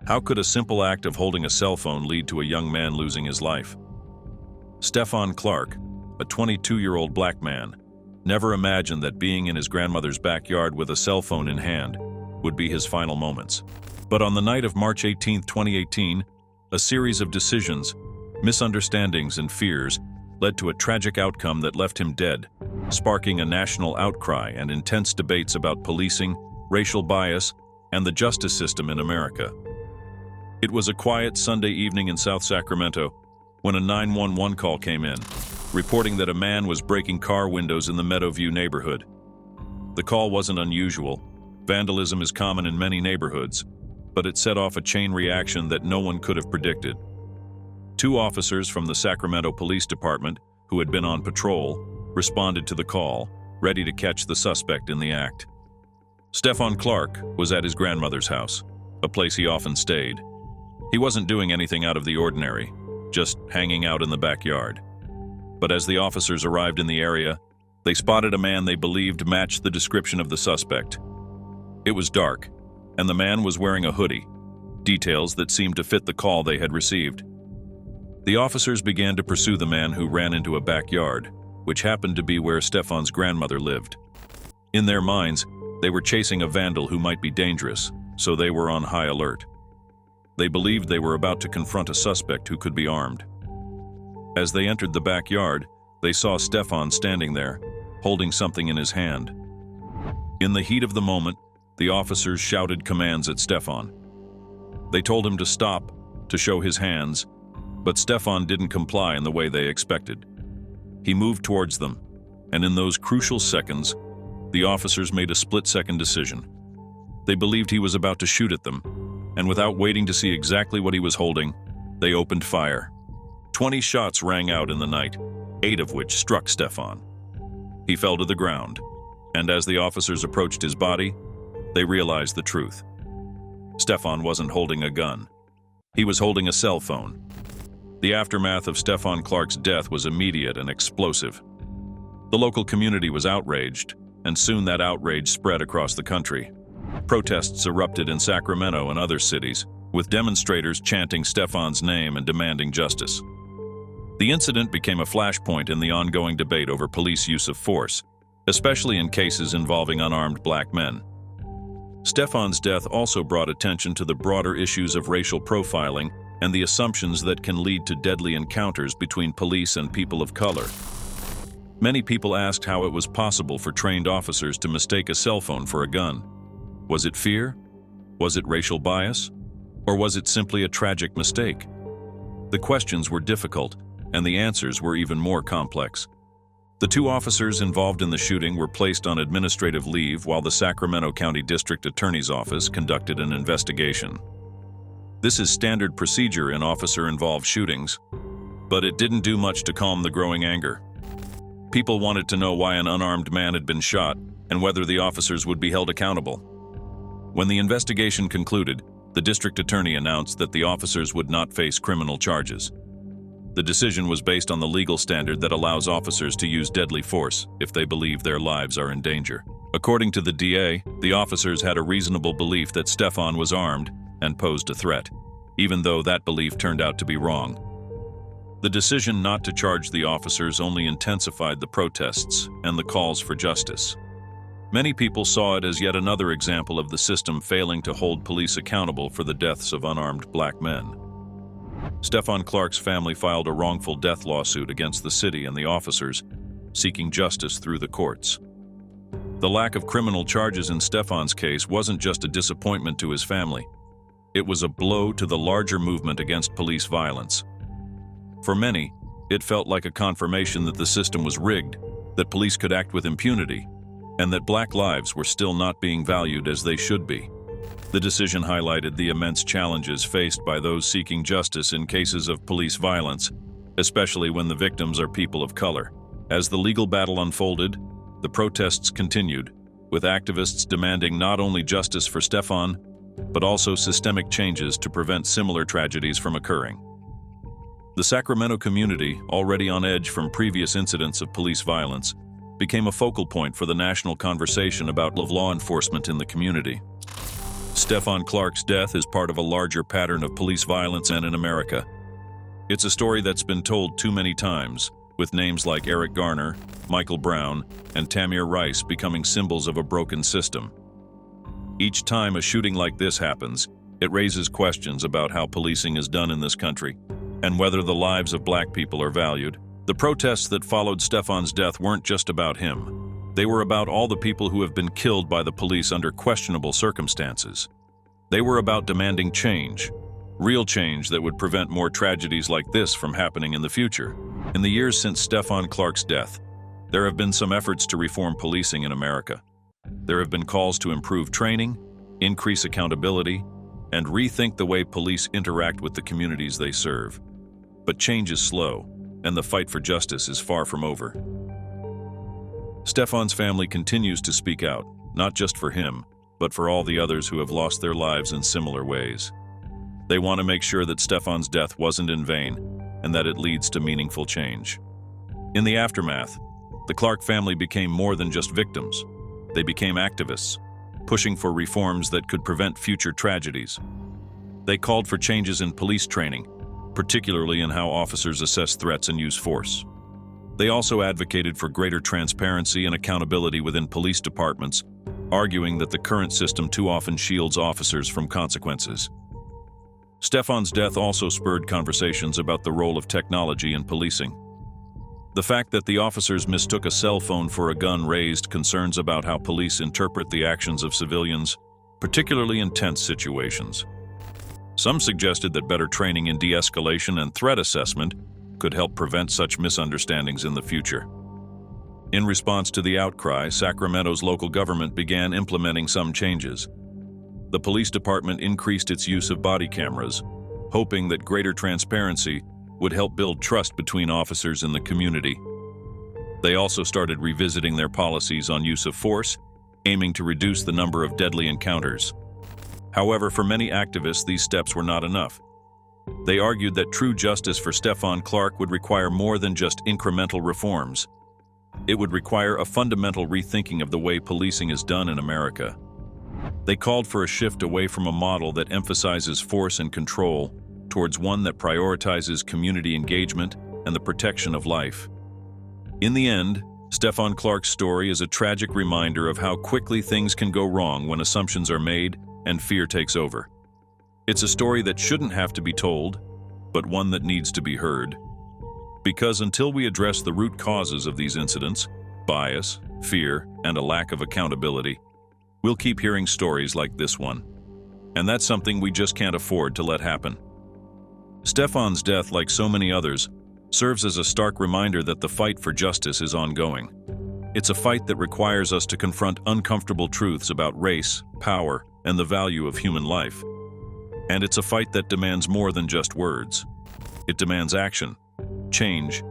How could a simple act of holding a cell phone lead to a young man losing his life? Stephon Clark, a 22-year-old black man, never imagined that being in his grandmother's backyard with a cell phone in hand would be his final moments. But on the night of March 18, 2018, a series of decisions, misunderstandings, and fears led to a tragic outcome that left him dead, sparking a national outcry and intense debates about policing, racial bias, and the justice system in America. It was a quiet Sunday evening in South Sacramento when a 911 call came in, reporting that a man was breaking car windows in the Meadowview neighborhood. The call wasn't unusual. Vandalism is common in many neighborhoods, but it set off a chain reaction that no one could have predicted. Two officers from the Sacramento Police Department, who had been on patrol, responded to the call, ready to catch the suspect in the act. Stephon Clark was at his grandmother's house, a place he often stayed. He wasn't doing anything out of the ordinary, just hanging out in the backyard. But as the officers arrived in the area, they spotted a man they believed matched the description of the suspect. It was dark, and the man was wearing a hoodie, details that seemed to fit the call they had received. The officers began to pursue the man who ran into a backyard, which happened to be where Stephon's grandmother lived. In their minds, they were chasing a vandal who might be dangerous, so they were on high alert. They believed they were about to confront a suspect who could be armed. As they entered the backyard, they saw Stephon standing there, holding something in his hand. In the heat of the moment, the officers shouted commands at Stephon. They told him to stop, to show his hands, but Stephon didn't comply in the way they expected. He moved towards them, and in those crucial seconds, the officers made a split-second decision. They believed he was about to shoot at them, and without waiting to see exactly what he was holding, they opened fire. 20 shots rang out in the night, 8 of which struck Stephon. He fell to the ground, and as the officers approached his body, they realized the truth. Stephon wasn't holding a gun. He was holding a cell phone. The aftermath of Stephon Clark's death was immediate and explosive. The local community was outraged, and soon that outrage spread across the country. Protests erupted in Sacramento and other cities, with demonstrators chanting Stephon's name and demanding justice. The incident became a flashpoint in the ongoing debate over police use of force, especially in cases involving unarmed black men. Stephon's death also brought attention to the broader issues of racial profiling and the assumptions that can lead to deadly encounters between police and people of color. Many people asked how it was possible for trained officers to mistake a cell phone for a gun. Was it fear? Was it racial bias? Or was it simply a tragic mistake? The questions were difficult, and the answers were even more complex. The two officers involved in the shooting were placed on administrative leave while the Sacramento County District Attorney's Office conducted an investigation. This is standard procedure in officer-involved shootings, but it didn't do much to calm the growing anger. People wanted to know why an unarmed man had been shot and whether the officers would be held accountable. When the investigation concluded, the district attorney announced that the officers would not face criminal charges. The decision was based on the legal standard that allows officers to use deadly force if they believe their lives are in danger. According to the DA, the officers had a reasonable belief that Stephon was armed and posed a threat, even though that belief turned out to be wrong. The decision not to charge the officers only intensified the protests and the calls for justice. Many people saw it as yet another example of the system failing to hold police accountable for the deaths of unarmed black men. Stephon Clark's family filed a wrongful death lawsuit against the city and the officers, seeking justice through the courts. The lack of criminal charges in Stephon's case wasn't just a disappointment to his family. It was a blow to the larger movement against police violence. For many, it felt like a confirmation that the system was rigged, that police could act with impunity, and that black lives were still not being valued as they should be. The decision highlighted the immense challenges faced by those seeking justice in cases of police violence, especially when the victims are people of color. As the legal battle unfolded, the protests continued, with activists demanding not only justice for Stephon, but also systemic changes to prevent similar tragedies from occurring. The Sacramento community, already on edge from previous incidents of police violence, became a focal point for the national conversation about law enforcement in the community. Stephon Clark's death is part of a larger pattern of police violence in America. It's a story that's been told too many times, with names like Eric Garner, Michael Brown, and Tamir Rice becoming symbols of a broken system. Each time a shooting like this happens, it raises questions about how policing is done in this country, and whether the lives of Black people are valued. The protests that followed Stephon's death weren't just about him. They were about all the people who have been killed by the police under questionable circumstances. They were about demanding change, real change that would prevent more tragedies like this from happening in the future. In the years since Stephon Clark's death, there have been some efforts to reform policing in America. There have been calls to improve training, increase accountability, and rethink the way police interact with the communities they serve. But change is slow, and the fight for justice is far from over. Stephon's family continues to speak out, not just for him, but for all the others who have lost their lives in similar ways. They want to make sure that Stephon's death wasn't in vain, and that it leads to meaningful change. In the aftermath, the Clark family became more than just victims. They became activists, pushing for reforms that could prevent future tragedies. They called for changes in police training, particularly in how officers assess threats and use force. They also advocated for greater transparency and accountability within police departments, arguing that the current system too often shields officers from consequences. Stephon's death also spurred conversations about the role of technology in policing. The fact that the officers mistook a cell phone for a gun raised concerns about how police interpret the actions of civilians, particularly in tense situations. Some suggested that better training in de-escalation and threat assessment could help prevent such misunderstandings in the future. In response to the outcry, Sacramento's local government began implementing some changes. The police department increased its use of body cameras, hoping that greater transparency would help build trust between officers in the community. They also started revisiting their policies on use of force, aiming to reduce the number of deadly encounters. However, for many activists, these steps were not enough. They argued that true justice for Stephon Clark would require more than just incremental reforms. It would require a fundamental rethinking of the way policing is done in America. They called for a shift away from a model that emphasizes force and control towards one that prioritizes community engagement and the protection of life. In the end, Stephon Clark's story is a tragic reminder of how quickly things can go wrong when assumptions are made and fear takes over. It's a story that shouldn't have to be told, but one that needs to be heard. Because until we address the root causes of these incidents, bias, fear, and a lack of accountability, we'll keep hearing stories like this one. And that's something we just can't afford to let happen. Stephon's death, like so many others, serves as a stark reminder that the fight for justice is ongoing. It's a fight that requires us to confront uncomfortable truths about race, power, and the value of human life. And it's a fight that demands more than just words. It demands action, change,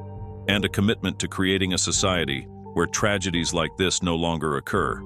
and a commitment to creating a society where tragedies like this no longer occur.